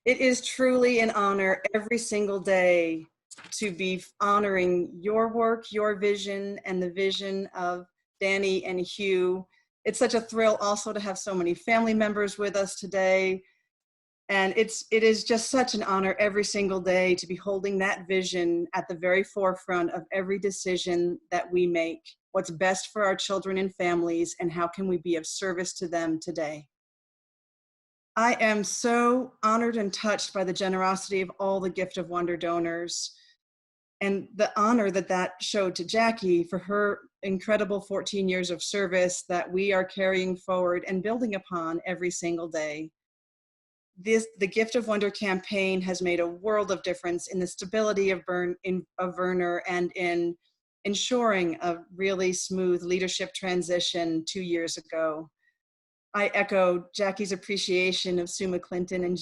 It is truly an honor every single day to be honoring your work, your vision, and the vision of Danny and Hugh. It's such a thrill also to have so many family members with us today. And it is just such an honor every single day to be holding that vision at the very forefront of every decision that we make. What's best for our children and families, and how can we be of service to them today? I am so honored and touched by the generosity of all the Gift of Wonder donors and the honor that that showed to Jackie for her incredible 14 years of service that we are carrying forward and building upon every single day. The Gift of Wonder campaign has made a world of difference in the stability of Werner and in ensuring a really smooth leadership transition 2 years ago. I echo Jackie's appreciation of Sue McClinton and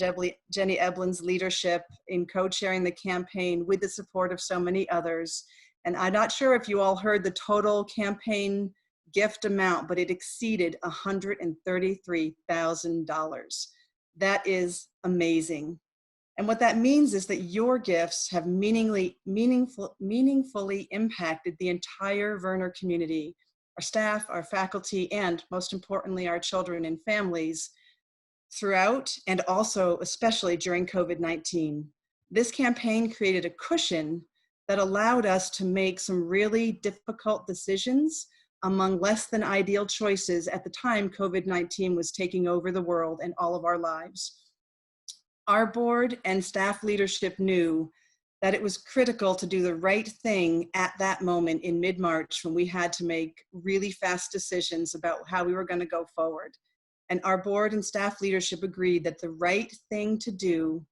Jenny Eblin's leadership in co-chairing the campaign with the support of so many others. And I'm not sure if you all heard the total campaign gift amount, but it exceeded $133,000. That is amazing. And what that means is that your gifts have meaningfully impacted the entire Werner community, our staff, our faculty, and most importantly, our children and families throughout, and also especially during COVID-19. This campaign created a cushion that allowed us to make some really difficult decisions among less than ideal choices at the time COVID-19 was taking over the world and all of our lives. Our board and staff leadership knew that it was critical to do the right thing at that moment in mid-March when we had to make really fast decisions about how we were going to go forward. And our board and staff leadership agreed that the right thing to do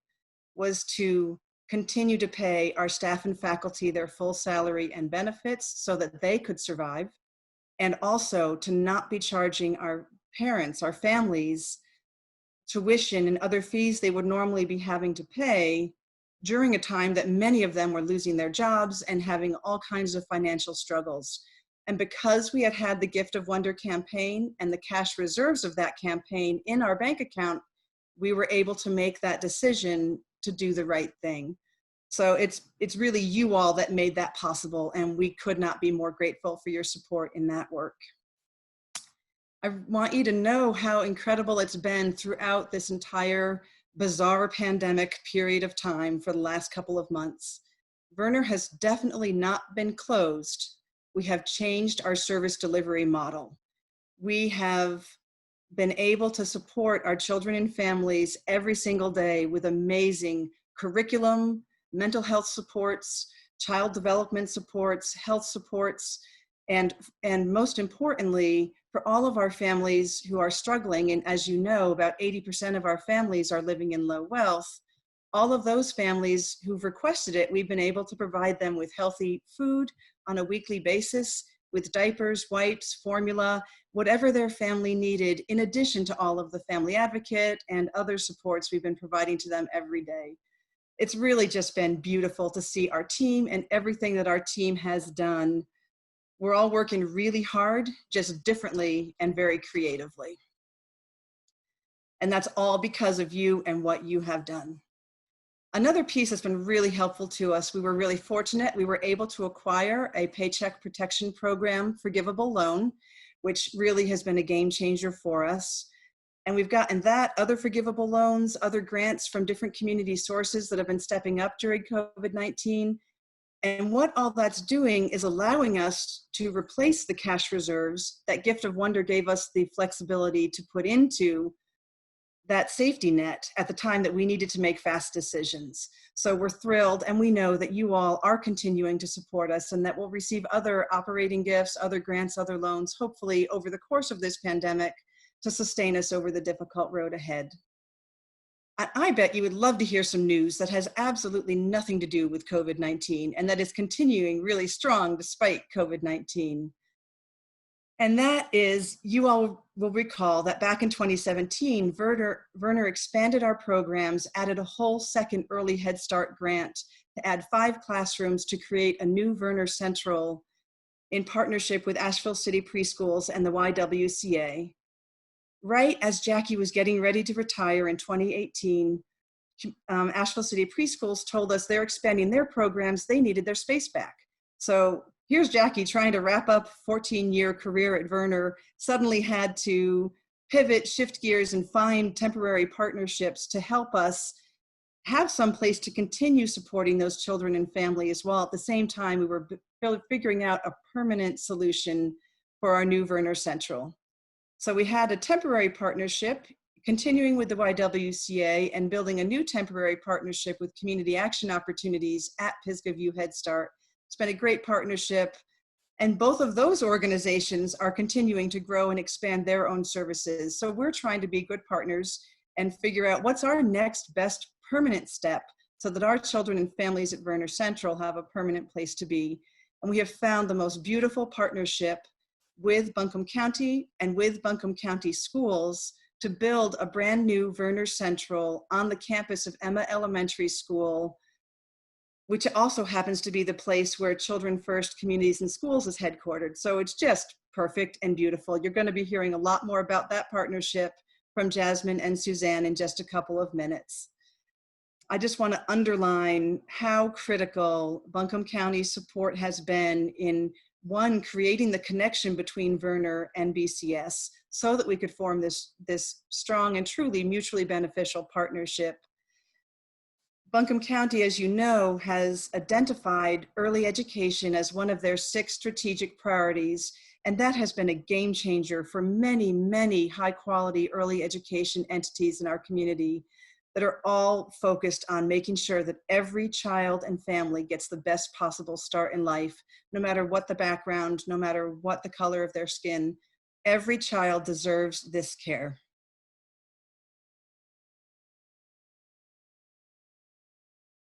was to continue to pay our staff and faculty their full salary and benefits so that they could survive, and also to not be charging our parents, our families, tuition and other fees they would normally be having to pay during a time that many of them were losing their jobs and having all kinds of financial struggles. And because we had had the Gift of Wonder campaign and the cash reserves of that campaign in our bank account, we were able to make that decision to do the right thing. So it's really you all that made that possible, and we could not be more grateful for your support in that work. I want you to know how incredible it's been throughout this entire bizarre pandemic period of time for the last couple of months. Werner has definitely not been closed. We have changed our service delivery model. We have been able to support our children and families every single day with amazing curriculum, mental health supports, child development supports, health supports, and most importantly, for all of our families who are struggling, and as you know, about 80% of our families are living in low wealth, all of those families who've requested it, we've been able to provide them with healthy food on a weekly basis, with diapers, wipes, formula, whatever their family needed, in addition to all of the family advocate and other supports we've been providing to them every day. It's really just been beautiful to see our team and everything that our team has done. We're all working really hard, just differently and very creatively. And that's all because of you and what you have done. Another piece that's been really helpful to us, we were really fortunate, we were able to acquire a Paycheck Protection Program forgivable loan, which really has been a game changer for us. And we've gotten that, other forgivable loans, other grants from different community sources that have been stepping up during COVID-19. And what all that's doing is allowing us to replace the cash reserves that Gift of Wonder gave us the flexibility to put into that safety net at the time that we needed to make fast decisions. So we're thrilled, and we know that you all are continuing to support us and that we'll receive other operating gifts, other grants, other loans, hopefully over the course of this pandemic to sustain us over the difficult road ahead. I bet you would love to hear some news that has absolutely nothing to do with COVID-19 and that is continuing really strong despite COVID-19. And that is, you all will recall that back in 2017, Werner expanded our programs, added a whole second early Head Start grant to add 5 classrooms to create a new Werner Central in partnership with Asheville City Preschools and the YWCA. Right as Jackie was getting ready to retire in 2018, Asheville City Preschools told us they're expanding their programs, they needed their space back. So here's Jackie trying to wrap up a 14-year career at Werner, suddenly had to pivot, shift gears, and find temporary partnerships to help us have some place to continue supporting those children and families, while at the same time we were figuring out a permanent solution for our new Werner Central. So we had a temporary partnership, continuing with the YWCA and building a new temporary partnership with Community Action Opportunities at Pisgah View Head Start. It's been a great partnership, and both of those organizations are continuing to grow and expand their own services. So we're trying to be good partners and figure out what's our next best permanent step so that our children and families at Werner Central have a permanent place to be. And we have found the most beautiful partnership with Buncombe County and with Buncombe County Schools to build a brand new Werner Central on the campus of Emma Elementary School, which also happens to be the place where Children First Communities and Schools is headquartered. So it's just perfect and beautiful. You're going to be hearing a lot more about that partnership from Jasmine and Suzanne in just a couple of minutes. I just want to underline how critical Buncombe County's support has been in, one, creating the connection between Werner and BCS so that we could form this strong and truly mutually beneficial partnership. Buncombe County, as you know, has identified early education as one of their 6 strategic priorities, and that has been a game changer for many, many high quality early education entities in our community that are all focused on making sure that every child and family gets the best possible start in life, no matter what the background, no matter what the color of their skin. Every child deserves this care.